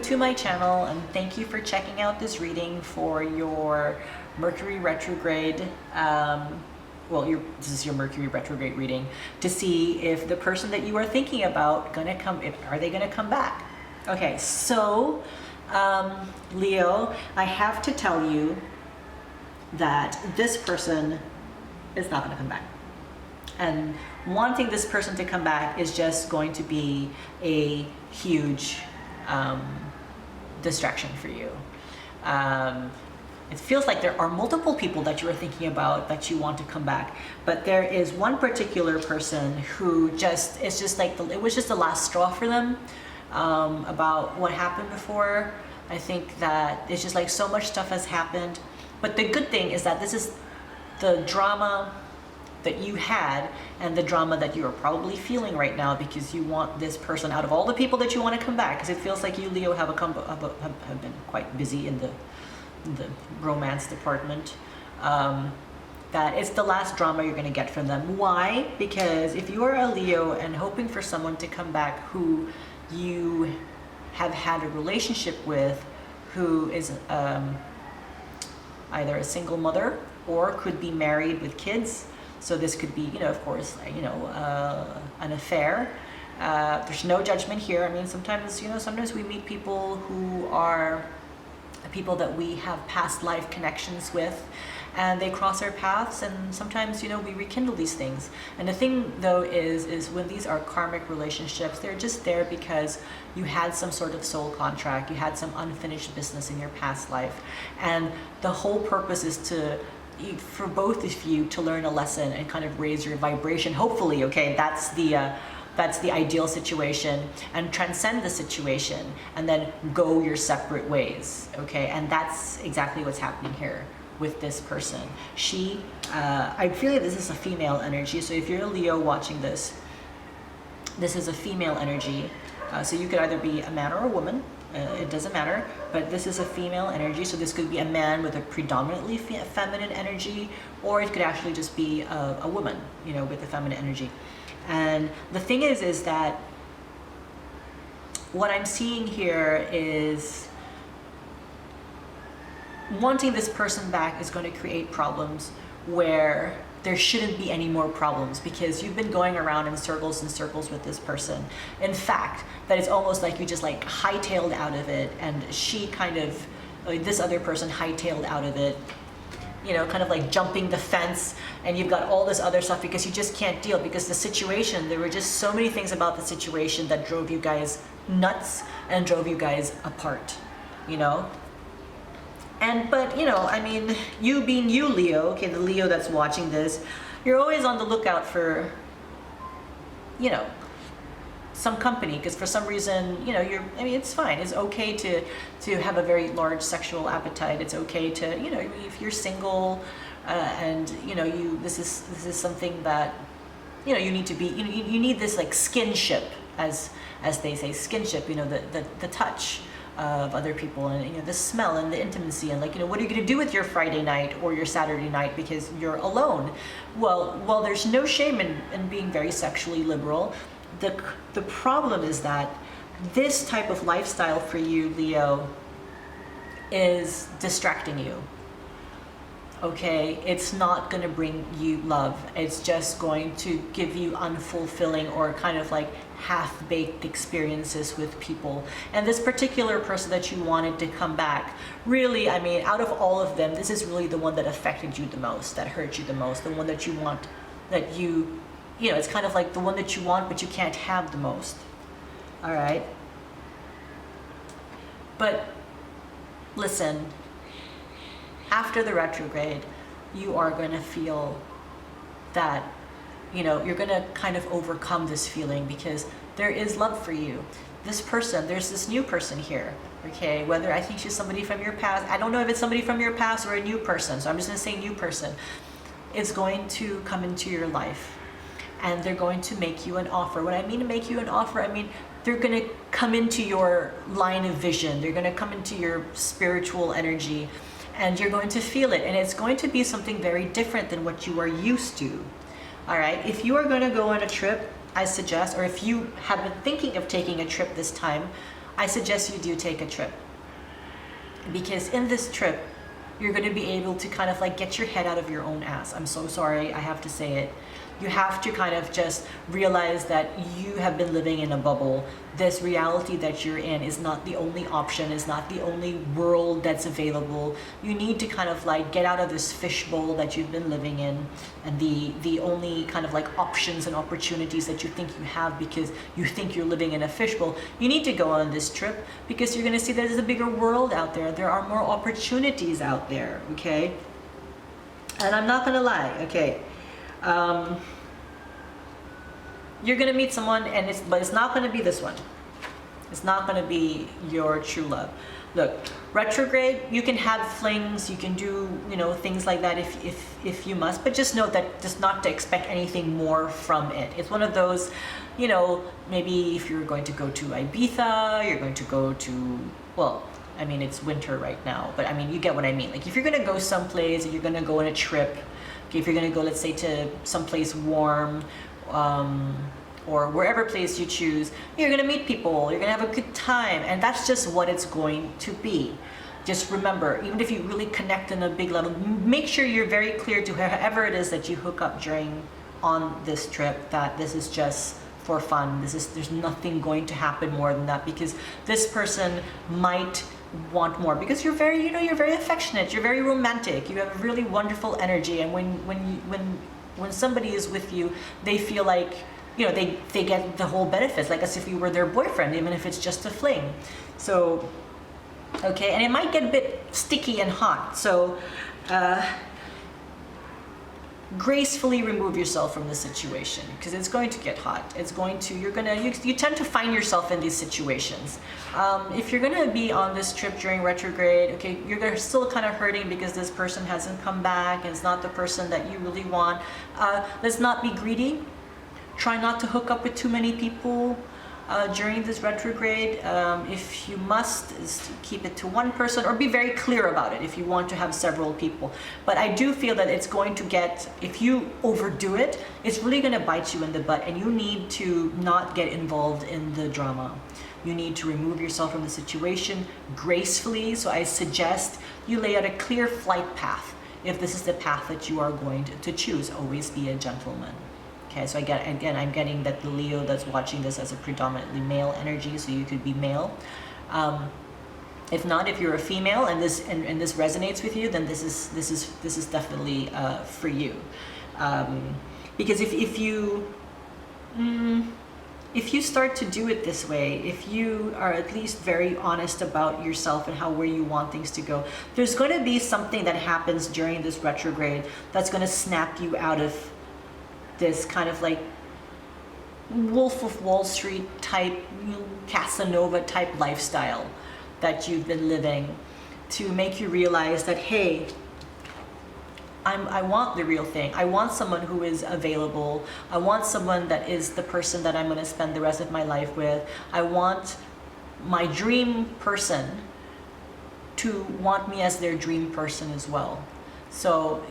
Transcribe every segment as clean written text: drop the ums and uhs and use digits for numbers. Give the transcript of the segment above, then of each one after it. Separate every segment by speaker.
Speaker 1: to my channel, and thank you for checking out this reading for your Mercury Retrograde. This is your Mercury Retrograde reading to see if the person that you are thinking about are they gonna come back? Okay, so Leo, I have to tell you that this person is not gonna come back. And wanting this person to come back is just going to be a huge distraction for you. It feels like there are multiple people that you are thinking about that you want to come back, but there is one particular person who it was just the last straw for them about what happened before. I think that it's just like so much stuff has happened, but the good thing is that this is the drama that you had and the drama that you are probably feeling right now, because you want this person, out of all the people that you want to come back, because it feels like you, Leo, have been quite busy in the romance department, that it's the last drama you're going to get from them. Why? Because if you are a Leo and hoping for someone to come back who you have had a relationship with, who is either a single mother or could be married with kids, so this could be, of course, an affair. There's no judgment here. I mean, sometimes we meet people who are people that we have past life connections with, and they cross our paths, and sometimes we rekindle these things. And the thing though is when these are karmic relationships, they're just there because you had some sort of soul contract, you had some unfinished business in your past life, and the whole purpose is for both of you to learn a lesson and kind of raise your vibration, hopefully. Okay, that's the ideal situation, and transcend the situation and then go your separate ways. Okay, and that's exactly what's happening here with this person. I feel like this is a female energy, so if you're a Leo watching this is a female energy, so you could either be a man or a woman, it doesn't matter, but this is a female energy, so this could be a man with a predominantly feminine energy, or it could actually just be a woman, with a feminine energy. And the thing is that what I'm seeing here is wanting this person back is going to create problems where there shouldn't be any more problems, because you've been going around in circles and circles with this person. In fact, that it's almost like you just hightailed out of it, and this other person hightailed out of it, kind of like jumping the fence, and you've got all this other stuff because you just can't deal, because the situation, there were just so many things about the situation that drove you guys nuts and drove you guys apart, But, I mean, you being you, Leo, okay, the Leo that's watching this, you're always on the lookout for, some company, because for some reason, it's fine. It's okay to have a very large sexual appetite. It's okay to, if you're single, and, this is something that, you need to be, you need this skinship, as they say, skinship, the touch of other people, and the smell and the intimacy, and what are you going to do with your Friday night or your Saturday night because you're alone? Well, there's no shame in being very sexually liberal. The problem is that this type of lifestyle for you, Leo, is distracting you. Okay, it's not going to bring you love. It's just going to give you unfulfilling or kind of half-baked experiences with people. And this particular person that you wanted to come back, really, I mean, out of all of them, this is really the one that affected you the most, that hurt you the most, the one that you want, that it's kind of like the one that you want but you can't have the most. All right? But listen, after the retrograde, you are going to feel that, you're going to kind of overcome this feeling, because there is love for you. This person, there's this new person here, okay? Whether I think she's somebody from your past, I don't know if it's somebody from your past or a new person, so I'm just going to say new person, is going to come into your life, and they're going to make you an offer. When I mean to make you an offer, I mean they're going to come into your line of vision. They're going to come into your spiritual energy, and you're going to feel it, and it's going to be something very different than what you are used to. All right, if you are going to go on a trip, I suggest, or if you have been thinking of taking a trip this time, I suggest you do take a trip. Because in this trip, you're going to be able to kind of like get your head out of your own ass. I'm so sorry, I have to say it. You have to kind of just realize that you have been living in a bubble. This reality that you're in is not the only option, is not the only world that's available. You need to kind of like get out of this fishbowl that you've been living in, and the only kind of like options and opportunities that you think you have because you think you're living in a fishbowl. You need to go on this trip because you're going to see there's a bigger world out there. There are more opportunities out there, okay? And I'm not going to lie, okay? You're gonna meet someone, but it's not gonna be this one. It's not gonna be your true love. Look, retrograde, you can have flings, you can do, things like that if you must, but just note that just not to expect anything more from it. It's one of those, maybe if you're going to go to Ibiza, you're going to go to, well, I mean, it's winter right now, but I mean, you get what I mean. Like if you're gonna go someplace, you're gonna go on a trip, okay, if you're gonna go, let's say, to someplace warm, or wherever place you choose, you're gonna meet people, you're gonna have a good time, and that's just what it's going to be. Just remember, even if you really connect on a big level, make sure you're very clear to whoever it is that you hook up on this trip that this is just for fun. There's nothing going to happen more than that, because this person might want more, because you're very affectionate, you're very romantic, you have really wonderful energy, and when somebody is with you, they feel like, they get the whole benefits, like as if you were their boyfriend, even if it's just a fling. So, okay, and it might get a bit sticky and hot. So, gracefully remove yourself from the situation, because it's going to get hot. You tend to find yourself in these situations. If you're gonna be on this trip during retrograde, okay, you're still kind of hurting because this person hasn't come back and it's not the person that you really want. Let's not be greedy. Try not to hook up with too many people during this retrograde. If you must, keep it to one person, or be very clear about it if you want to have several people. But I do feel that it's going to if you overdo it, it's really going to bite you in the butt, and you need to not get involved in the drama. You need to remove yourself from the situation gracefully. So I suggest you lay out a clear flight path. If this is the path that you are going to choose, always be a gentleman. Okay, so again, I'm getting that the Leo that's watching this as a predominantly male energy, so you could be male. If not, if you're a female and this resonates with you, then this is definitely for you. Because if you start to do it this way, if you are at least very honest about yourself and where you want things to go, there's going to be something that happens during this retrograde that's going to snap you out of this kind of like Wolf of Wall Street type, Casanova type lifestyle that you've been living, to make you realize that, hey, I want the real thing. I want someone who is available. I want someone that is the person that I'm going to spend the rest of my life with. I want my dream person to want me as their dream person as well. So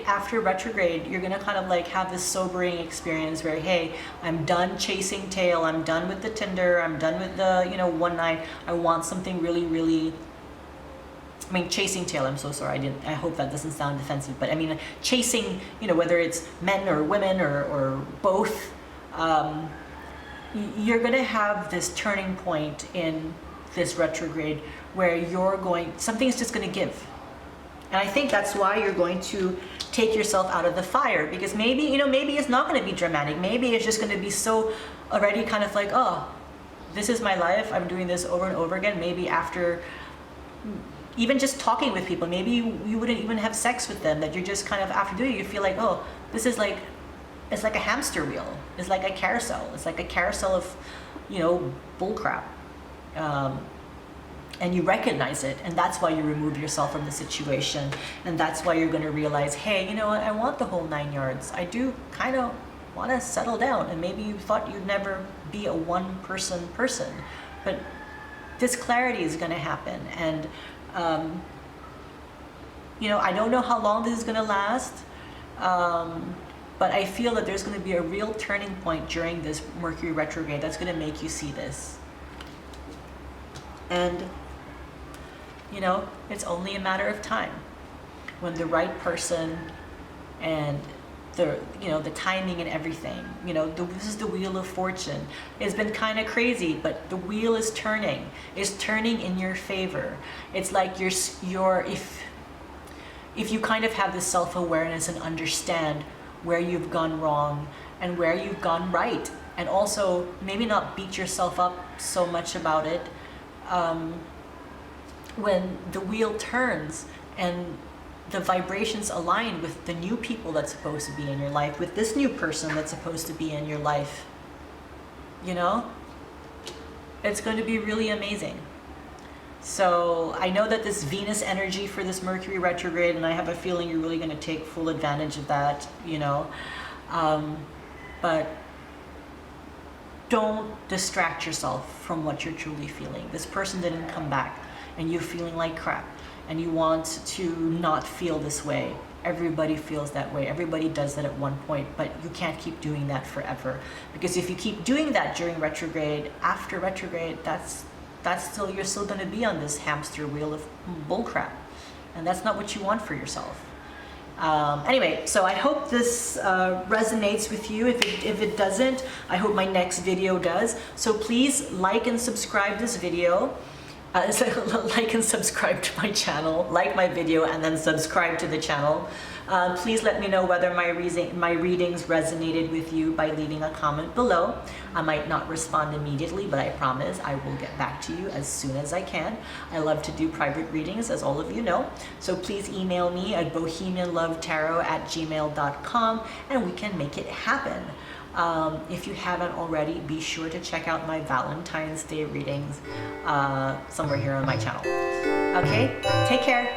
Speaker 1: after retrograde, you're gonna kind of like have this sobering experience where, hey, I'm done chasing tail, I'm done with the Tinder, I'm done with the, one night. I want something really, really, chasing tail, I'm so sorry, I hope that doesn't sound defensive, but chasing, whether it's men or women or both, you're gonna have this turning point in this retrograde where something's just gonna give. And I think that's why you're going to take yourself out of the fire, because maybe it's not going to be dramatic. Maybe it's just going to be so already kind of like, oh, this is my life. I'm doing this over and over again. Maybe after even just talking with people, maybe you wouldn't even have sex with them, that you're just kind of, after doing it, you feel like, oh, this is like, it's like a hamster wheel. It's like a carousel. It's like a carousel of, bull crap. And you recognize it, and that's why you remove yourself from the situation, and that's why you're going to realize, hey, you know what, I want the whole 9 yards. I do kind of want to settle down, and maybe you thought you'd never be a one-person person, but this clarity is going to happen, and I don't know how long this is going to last, but I feel that there's going to be a real turning point during this Mercury retrograde that's going to make you see this. And, you know, it's only a matter of time when the right person and the, you know, the timing and everything, you know, this is the wheel of fortune. It's been kind of crazy, but the wheel is turning. It's turning in your favor. It's like if you kind of have this self-awareness and understand where you've gone wrong and where you've gone right, and also maybe not beat yourself up so much about it, when the wheel turns and the vibrations align with the new people that's supposed to be in your life, with this new person that's supposed to be in your life, you know, it's going to be really amazing. So I know that this Venus energy for this Mercury retrograde, and I have a feeling you're really going to take full advantage of that, you know, but don't distract yourself from what you're truly feeling. This person didn't come back and you're feeling like crap and you want to not feel this way. Everybody feels that way. Everybody does that at one point, but you can't keep doing that forever. Because if you keep doing that during retrograde, after retrograde, you're still going to be on this hamster wheel of bullcrap. And that's not what you want for yourself. Anyway, so I hope this resonates with you. If it doesn't, I hope my next video does. So please like and subscribe this video. Like and subscribe to my channel, like my video, and then subscribe to the channel. Please let me know whether my readings resonated with you by leaving a comment below. I might not respond immediately, but I promise I will get back to you as soon as I can. I love to do private readings, as all of you know. So please email me at BohemianLoveTarot@gmail.com and we can make it happen. If you haven't already, be sure to check out my Valentine's Day readings somewhere here on my channel. Okay, take care.